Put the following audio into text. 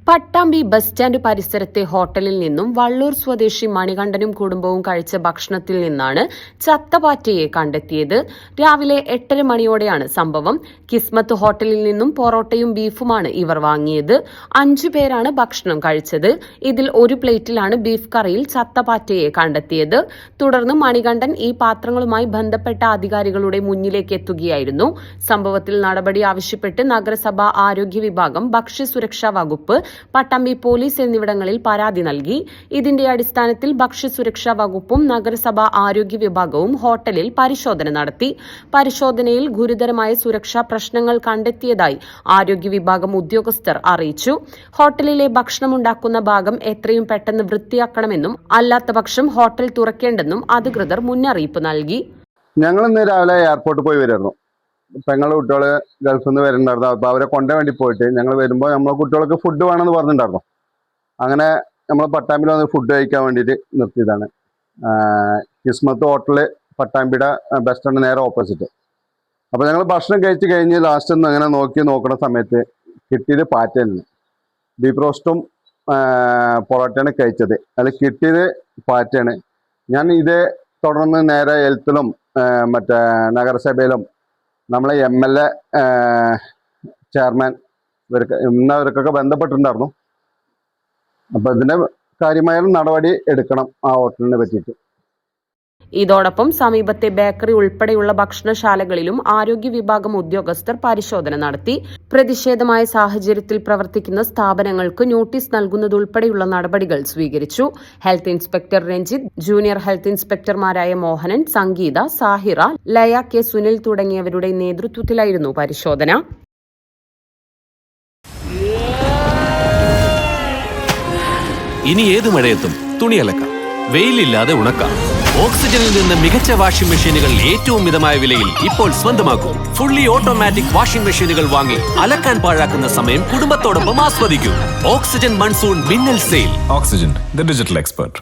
Pattambi bus stand പരിസരത്തെ ഹോട്ടലിൽ നിന്നും വള്ളൂർ സ്വദേശി മണികണ്ഠനും കുടുംബവും കഴിച്ച ഭക്ഷണത്തിൽ നിന്നാണ് ചത്ത പാറ്റയെ കണ്ടെത്തിയത്. രാവിലെ 8:30 മണിയോടെയാണ് സംഭവം. കിസ്മത്ത് ഹോട്ടലിൽ നിന്നും പൊറോട്ടയും ബീഫുമാണ് ഇവർ വാങ്ങിയത്. 5 പേരാണ് ഭക്ഷണം കഴിച്ചത്. ഇതിൽ ഒരു പ്ലേറ്റിലാണ് ബീഫ് കറിയിൽ ചത്ത പാറ്റയെ കണ്ടെത്തിയത്. തുടർന്ന് മണികണ്ഠൻ ഈ പാത്രങ്ങളുമായി ബന്ധപ്പെട്ട അധികാരികളുടെ മുന്നിലേക്ക് എത്തുകയായിരുന്നു. സംഭവത്തിൽ നടപടി ആവശ്യപ്പെട്ട് നഗരസഭ ആരോഗ്യ വിഭാഗം, ഭക്ഷ്യസുരക്ഷാ വകുപ്പ്, പട്ടാമ്പി പോലീസ് എന്നിവിടങ്ങളിൽ പരാതി നൽകി. ഇതിന്റെ അടിസ്ഥാനത്തിൽ ഭക്ഷ്യസുരക്ഷാ വകുപ്പും നഗരസഭ ആരോഗ്യ വിഭാഗവും ഹോട്ടലിൽ പരിശോധന നടത്തി. പരിശോധനയിൽ ഗുരുതരമായ സുരക്ഷാ പ്രശ്നങ്ങൾ കണ്ടെത്തിയതായി ആരോഗ്യ വിഭാഗം ഉദ്യോഗസ്ഥർ അറിയിച്ചു. ഹോട്ടലിലെ ഭക്ഷണമുണ്ടാക്കുന്ന ഭാഗം എത്രയും പെട്ടെന്ന് വൃത്തിയാക്കണമെന്നും അല്ലാത്തപക്ഷം ഹോട്ടൽ തുറക്കേണ്ടെന്നും അധികൃതർ മുന്നറിയിപ്പ് നൽകി. ഞങ്ങൾ ഇന്ന് രാവിലെ എയർപോർട്ടിൽ പോയി വരുന്നു. പെങ്ങളുടെ കുട്ടികൾ ഗൾഫിൽ നിന്ന് വരുന്നുണ്ടായിരുന്നു. അപ്പോൾ അവരെ കൊണ്ടു വേണ്ടി പോയിട്ട് ഞങ്ങൾ വരുമ്പോൾ നമ്മളെ കുട്ടികൾക്ക് ഫുഡ് വേണമെന്ന് പറഞ്ഞിട്ടുണ്ടായിരുന്നു. അങ്ങനെ നമ്മൾ പട്ടാമ്പിയിൽ വന്ന് ഫുഡ് കഴിക്കാൻ വേണ്ടിയിട്ട് നിർത്തിയതാണ്. കിസ്മത്ത് ഹോട്ടല് പട്ടാമ്പിയുടെ ബസ് സ്റ്റാൻഡ് നേരെ ഓപ്പോസിറ്റ്. അപ്പോൾ ഞങ്ങൾ ഭക്ഷണം കഴിച്ച് കഴിഞ്ഞ് ലാസ്റ്റ് ഒന്ന് അങ്ങനെ നോക്കുന്ന സമയത്ത് കിട്ടിയത് പാറ്റയാണ്. ബീഫ് റോസ്റ്റും പൊറോട്ടയാണ് കഴിച്ചത്. അതിൽ കിട്ടിയത് പാറ്റയാണ്. ഞാൻ ഇതേ തുടർന്ന് നേരെ ഹെൽത്തിലും മറ്റേ നഗരസഭയിലും നമ്മളെ MLA ചെയർമാൻ ഇവർക്കൊക്കെ ബന്ധപ്പെട്ടിട്ടുണ്ടായിരുന്നു. അപ്പോൾ ഇതിന്റെ കാര്യമായ നടപടി എടുക്കണം ആ ഹോട്ടലിനെ പറ്റിയിട്ട്. ഇതോടൊപ്പം സമീപത്തെ ബേക്കറി ഉൾപ്പെടെയുള്ള ഭക്ഷണശാലകളിലും ആരോഗ്യ വിഭാഗം ഉദ്യോഗസ്ഥർ പരിശോധന നടത്തി. പ്രതിഷേധമായ സാഹചര്യത്തിൽ പ്രവർത്തിക്കുന്ന സ്ഥാപനങ്ങൾക്ക് നോട്ടീസ് നൽകുന്നതുൾപ്പെടെയുള്ള നടപടികൾ സ്വീകരിച്ചു. Health inspector Ranjith, junior health ഇൻസ്പെക്ടർമാരായ മോഹനൻ, സംഗീത, സാഹിറ, ലയ കെ, സുനിൽ തുടങ്ങിയവരുടെ നേതൃത്വത്തിലായിരുന്നു പരിശോധന. ഇനി ഏത് മഴയത്തും തുണി അലക്കാം, വെയിലില്ലാതെ ഉണക്കാം. ഓക്സിജനിൽ നിന്ന് മികച്ച വാഷിംഗ് മെഷീനുകൾ ഏറ്റവും മിതമായ വിലയിൽ ഇപ്പോൾ സ്വന്തമാക്കൂ. ഫുള്ളി ഓട്ടോമാറ്റിക് വാഷിംഗ് മെഷീനുകൾ വാങ്ങി അലക്കാൻ പാഴാക്കുന്ന സമയം കുടുംബത്തോടൊപ്പം ആസ്വദിക്കൂ. ഓക്സിജൻ മൺസൂൺ മിന്നൽ sale. Oxygen, the digital expert.